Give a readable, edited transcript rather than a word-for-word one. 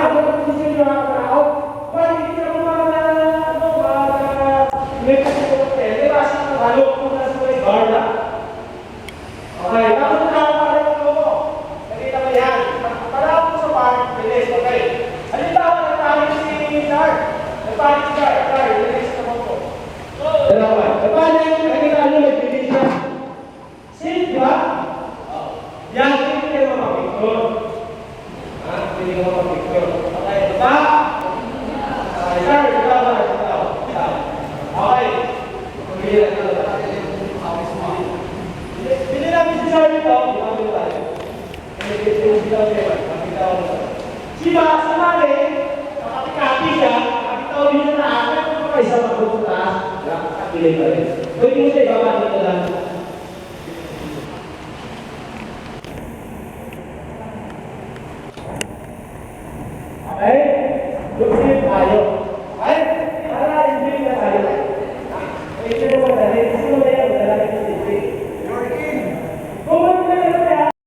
ako ng posisyon yung mga tao. Bali, hindi ako may kasi ko ng tele. Kasi halo ko na sa may guarda. Okay, tapos na ako para yung logo. Nakita mo yan. Para ako sa parang bilis. Okay. Halimbawa, nagpanik si Dar. Nagpanik si Dar. Dar, nilagay sa kamot ko. Dalawa. Nagpanik, nakita nyo, nagbilis siya. Safe, di ba? Yan, hindi kayo mapapicture. Hindi kayo mapapicture. Okay, diba? Okay, Dar, ikaw ba? Ikaw. Okay. Pagkira ka lang. Bili namin si Sir dito. Bili tayo. Siba, sumali. Nakapikapi siya. Nakapitaw din siya na akin. Kung kaisa magpupunta, nakapilay pa rin. Pwede mo siya ibaba dito lang. Okay? Lusin tayo. Okay?